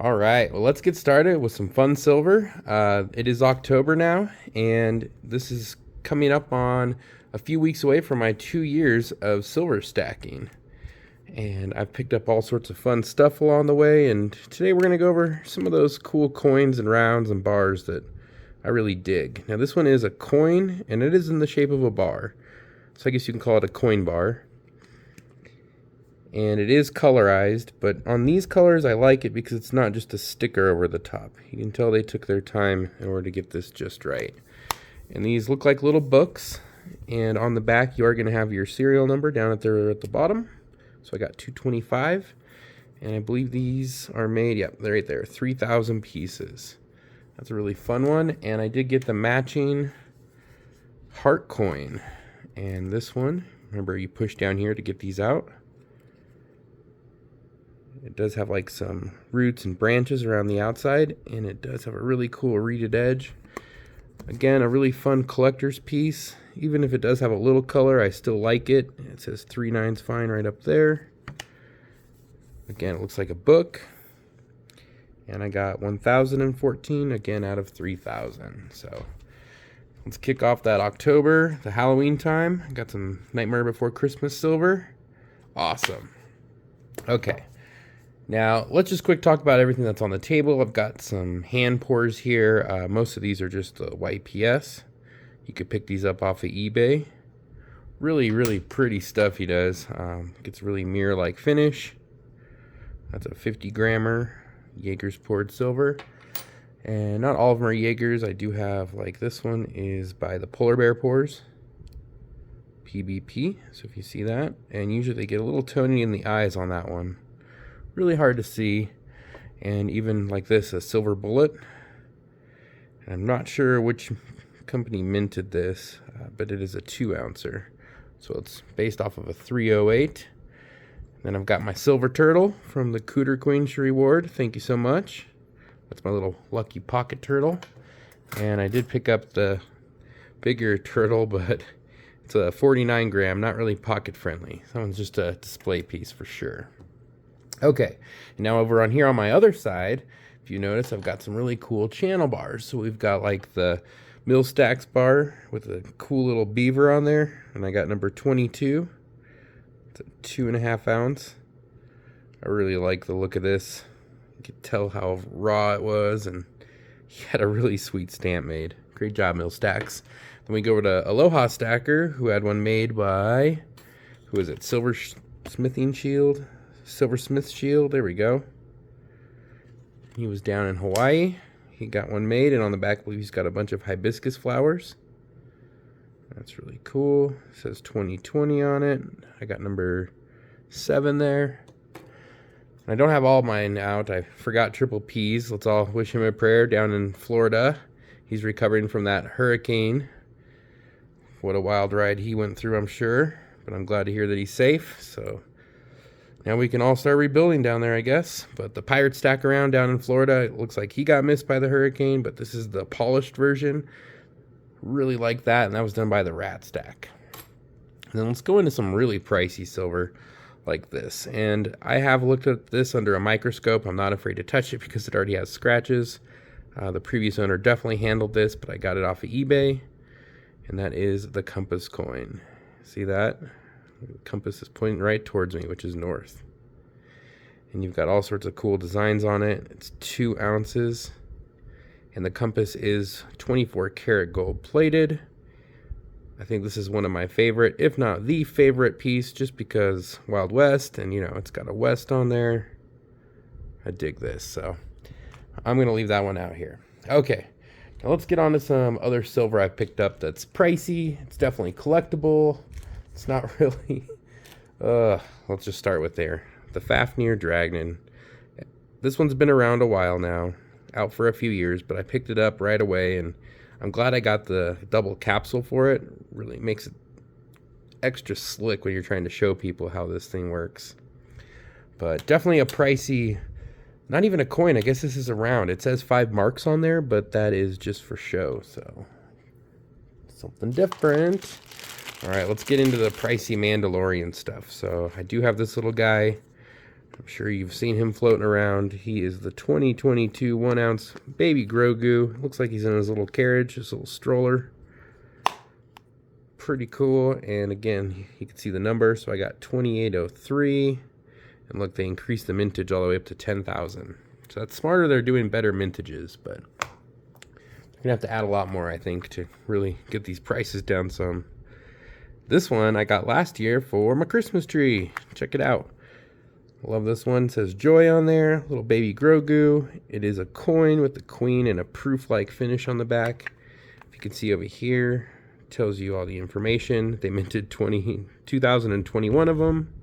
All right, well, let's get started with some fun silver. It is October now, and this is coming up on a few weeks away from my 2 years of silver stacking. And I've picked up all sorts of fun stuff along the way, and today we're going to go over some of those cool coins and rounds and bars that I really dig. Now, this one is a coin, and it is in the shape of a bar. So I guess you can call it a coin bar. And it is colorized, but on these colors I like it because it's not just a sticker over the top. You can tell they took their time in order to get this just right. And these look like little books, and on the back you are going to have your serial number down at the bottom. So I got 225, and I believe these are made, yep, they're right there, 3,000 pieces. That's a really fun one, and I did get the matching heart coin. And this one, remember you push down here to get these out. It does have like some roots and branches around the outside, and it does have a really cool reeded edge. Again, a really fun collector's piece. Even if it does have a little color, I still like it. It says 3/9 fine right up there. Again, it looks like a book. And I got 1,014, again, out of 3,000. So let's kick off that October, the Halloween time. I got some Nightmare Before Christmas silver. Awesome. Okay. Now, let's just quick talk about everything that's on the table. I've got some hand pours here. Most of these are just the YPS. You could pick these up off of eBay. Really, really pretty stuff he does. Gets really mirror-like finish. That's a 50 grammer Jaeger's poured silver. And not all of them are Jaeger's. I do have, like this one is by the Polar Bear Pours. PBP, so if you see that. And usually they get a little tony in the eyes on that one. Really hard to see. And even like this, a silver bullet. And I'm not sure which company minted this, but it is a 2-ouncer. So it's based off of a 308. Then I've got my silver turtle from the Cooter Queen's Reward. Thank you so much. That's my little lucky pocket turtle. And I did pick up the bigger turtle, but it's a 49 gram, not really pocket friendly. That one's just a display piece for sure. Okay, and now over on here on my other side, if you notice, I've got some really cool channel bars. So we've got like the Mill Stacks bar with a cool little beaver on there, and I got number 22. It's a 2.5 ounce. I really like the look of this. You could tell how raw it was, and he had a really sweet stamp made. Great job, Mill Stacks. Then we go over to Aloha Stacker, who had one made by, who is it, Silversmithing Shield? Silversmith Shield, there we go. He was down in Hawaii. He got one made, and on the back, I believe he's got a bunch of hibiscus flowers. That's really cool. It says 2020 on it. I got number 7 there. I don't have all mine out. I forgot Triple P's. Let's all wish him a prayer down in Florida. He's recovering from that hurricane. What a wild ride he went through, I'm sure. But I'm glad to hear that he's safe. So now we can all start rebuilding down there, I guess. But the Pirate Stack around down in Florida, it looks like he got missed by the hurricane, but this is the polished version. Really like that, and that was done by the Rat Stack. And then let's go into some really pricey silver like this. And I have looked at this under a microscope. I'm not afraid to touch it because it already has scratches. The previous owner definitely handled this, but I got it off of eBay. And that is the Compass coin. See that? The compass is pointing right towards me, which is north. And you've got all sorts of cool designs on it. It's 2 ounces. And the compass is 24 karat gold plated. I think this is one of my favorite, if not the favorite piece, just because Wild West, and you know, it's got a West on there. I dig this, so I'm going to leave that one out here. Okay, now let's get on to some other silver I picked up that's pricey. It's definitely collectible. It's not really, let's just start with there. The Fafnir Dragon. This one's been around a while now, out for a few years, but I picked it up right away, and I'm glad I got the double capsule for it. Really makes it extra slick when you're trying to show people how this thing works. But definitely a pricey, not even a coin. I guess this is a round. It says 5 marks on there, but that is just for show, so something different. All right, let's get into the pricey Mandalorian stuff. So I do have this little guy I'm sure you've seen him floating around. He is the 2022 1-ounce baby Grogu. Looks like he's in his little carriage, his little stroller. Pretty cool. And again, you can see the number. So I got 2803. And look, they increased the mintage all the way up to 10,000. So that's smarter. They're doing better mintages, but you're gonna have to add a lot more, I think, to really get these prices down some. This one I got last year for my Christmas tree. Check it out. Love this one. It says Joy on there. Little baby Grogu. It is a coin with the queen and a proof-like finish on the back. If you can see over here, it tells you all the information. They minted 2,021 of them.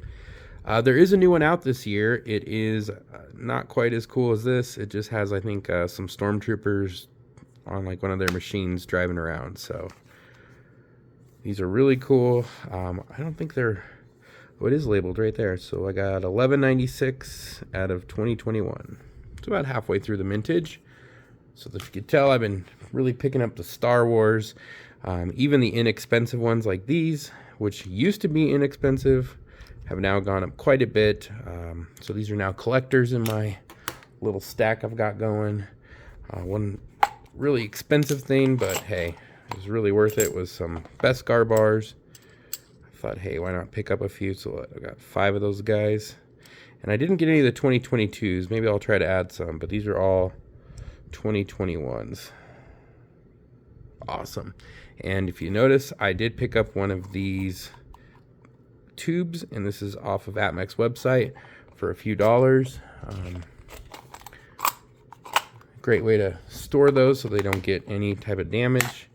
There is a new one out this year. It is not quite as cool as this. It just has, I think, some stormtroopers on like one of their machines driving around. So these are really cool. I don't think they're... Oh, it is labeled right there. So I got 1196 out of 2021. It's about halfway through the mintage. So if you could tell, I've been really picking up the Star Wars. Even the inexpensive ones like these, which used to be inexpensive, have now gone up quite a bit. So these are now collectors in my little stack I've got going. One really expensive thing, but hey, it was really worth it, was some Beskar bars. Thought, hey, why not pick up a few? So I got 5 of those guys. And I didn't get any of the 2022s. Maybe I'll try to add some, but these are all 2021s. Awesome. And if you notice, I did pick up one of these tubes, and this is off of Atmec's website for a few dollars. Great way to store those so they don't get any type of damage.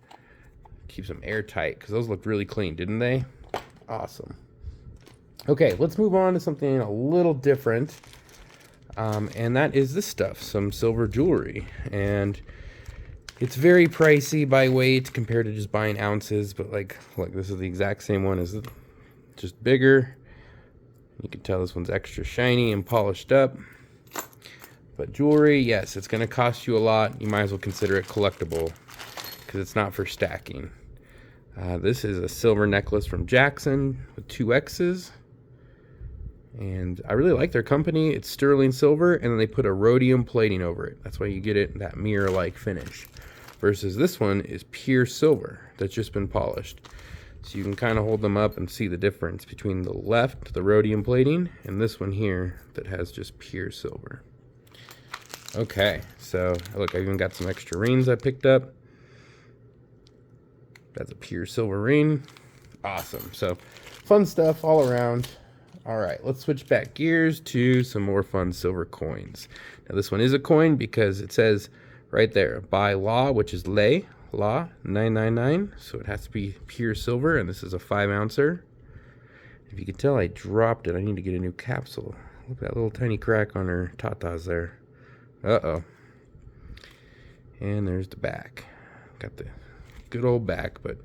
Keeps them airtight, because those looked really clean, didn't they? Awesome. Okay, let's move on to something a little different, and that is this stuff, some silver jewelry. And it's very pricey by weight compared to just buying ounces, but like, look, this is the exact same one as it, just bigger. You can tell this one's extra shiny and polished up. But jewelry, yes, it's going to cost you a lot. You might as well consider it collectible, because it's not for stacking. This is a silver necklace from Jackson with 2 X's. And I really like their company. It's sterling silver, and then they put a rhodium plating over it. That's why you get it that mirror-like finish. Versus this one is pure silver that's just been polished. So you can kind of hold them up and see the difference between the left, the rhodium plating, and this one here that has just pure silver. Okay, so look, I even got some extra rings I picked up. That's a pure silver ring. Awesome. So fun stuff all around. All right, let's switch back gears to some more fun silver coins. Now this one is a coin because it says right there, by law, which is lay, law, 999. So it has to be pure silver, and this is a 5-ouncer. If you can tell, I dropped it. I need to get a new capsule. Look at that little tiny crack on her tatas there. Uh-oh. And there's the back. Got the good old back, but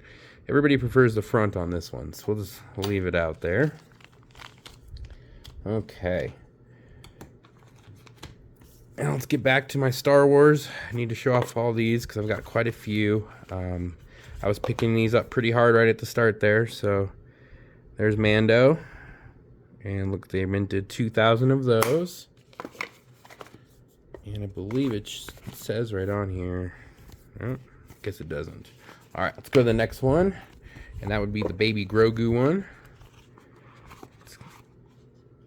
everybody prefers the front on this one, so we'll just leave it out there. Okay. And let's get back to my Star Wars. I need to show off all these because I've got quite a few. I was picking these up pretty hard right at the start there. So there's Mando. And look, they minted 2,000 of those. And I believe it says right on here. Oh, I guess it doesn't. All right, let's go to the next one. And that would be the baby Grogu one.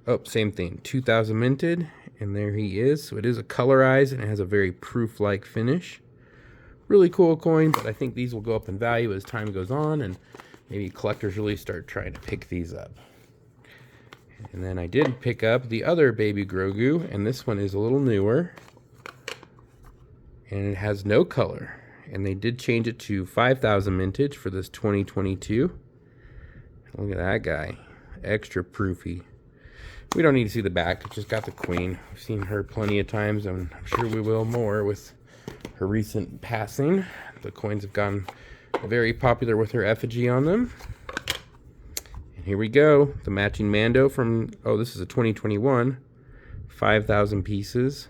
Oh, same thing. 2,000 minted. And there he is. So it is a colorized, and it has a very proof-like finish. Really cool coin, but I think these will go up in value as time goes on, and maybe collectors really start trying to pick these up. And then I did pick up the other baby Grogu, and this one is a little newer. And it has no color. And they did change it to 5,000 mintage for this 2022. Look at that guy. Extra proofy. We don't need to see the back. It's just got the queen. I've seen her plenty of times, and I'm sure we will more with her recent passing. The coins have gotten very popular with her effigy on them. And here we go. The matching Mando from, oh, this is a 2021. 5,000 pieces.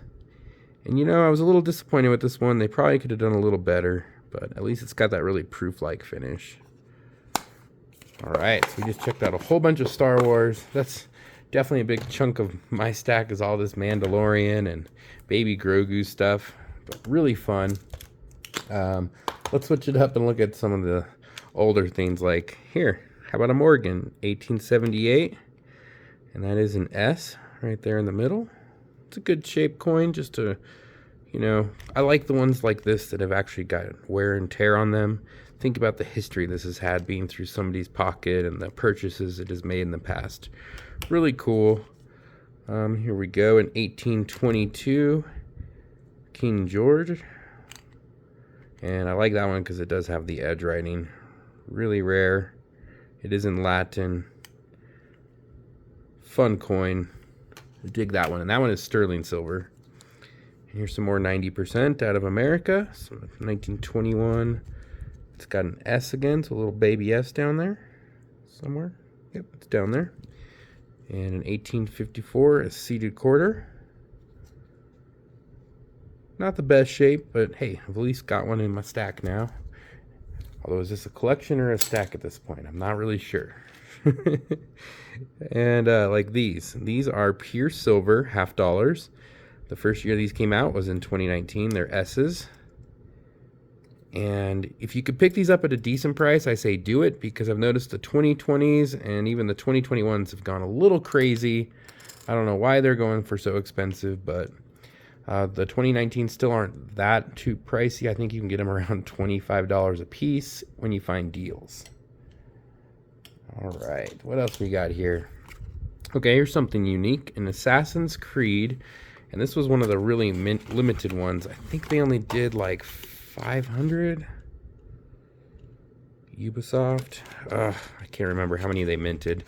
And you know, I was a little disappointed with this one. They probably could have done a little better, but at least it's got that really proof-like finish. All right, so we just checked out a whole bunch of Star Wars. That's definitely a big chunk of my stack is all this Mandalorian and Baby Grogu stuff, but really fun. Let's switch it up and look at some of the older things. Like here, how about a Morgan 1878, and that is an S right there in the middle. It's a good shaped coin. Just to, you know, I like the ones like this that have actually got wear and tear on them. Think about the history this has had being through somebody's pocket and the purchases it has made in the past. Really cool. Here we go, in 1822, King George. And I like that one because it does have the edge writing. Really rare. It is in Latin. Fun coin. I dig that one. And that one is sterling silver. And here's some more 90% out of America. So 1921. It's got an S again, so a little baby S down there somewhere. Yep, it's down there. And in 1854, a seated quarter. Not the best shape, but hey, I've at least got one in my stack now. Although, is this a collection or a stack at this point? I'm not really sure. And like these are pure silver, $50. The first year these came out was in 2019. They're S's. And if you could pick these up at a decent price, I say do it, because I've noticed the 2020s and even the 2021s have gone a little crazy. I don't know why they're going for so expensive, but the 2019 still aren't that too pricey. I think you can get them around $25 a piece when you find deals. All right, what else we got here? Okay, here's something unique, an Assassin's Creed, and this was one of the really limited ones. I think they only did like 500. Ubisoft. I can't remember how many they minted.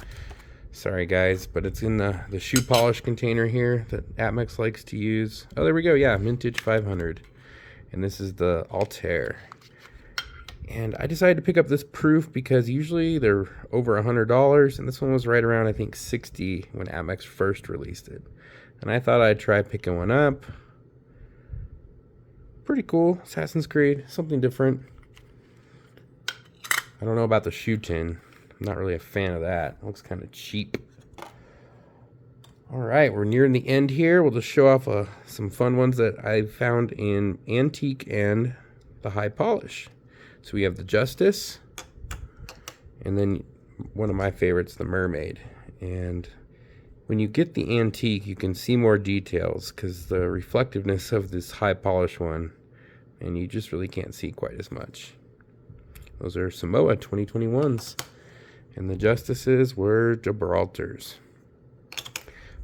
Sorry guys, but it's in the shoe polish container here that Atmex likes to use. Oh, there we go. Yeah, mintage 500. And this is the Altair. And I decided to pick up this proof because usually they're over $100, and this one was right around, I think, 60 when Atmex first released it. And I thought I'd try picking one up. Pretty cool. Assassin's Creed, something different. I don't know about the shoe tin. I'm not really a fan of that. It looks kind of cheap. All right, we're nearing the end here. We'll just show off some fun ones that I found in antique and the high polish. So we have the Justice, and then one of my favorites, the Mermaid. And when you get the antique, you can see more details because the reflectiveness of this high polish one, and you just really can't see quite as much. Those are Samoa 2021s, and the Justices were Gibraltars.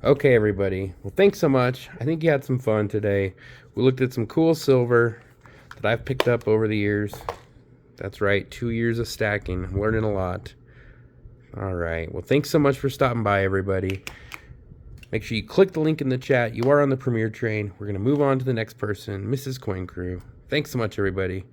Okay, everybody. Well, thanks so much. I think you had some fun today. We looked at some cool silver that I've picked up over the years. That's right, 2 years of stacking. I'm learning a lot. All right. Well, thanks so much for stopping by, everybody. Make sure you click the link in the chat. You are on the premiere train. We're going to move on to the next person, Mrs. Coin Crew. Thanks so much, everybody.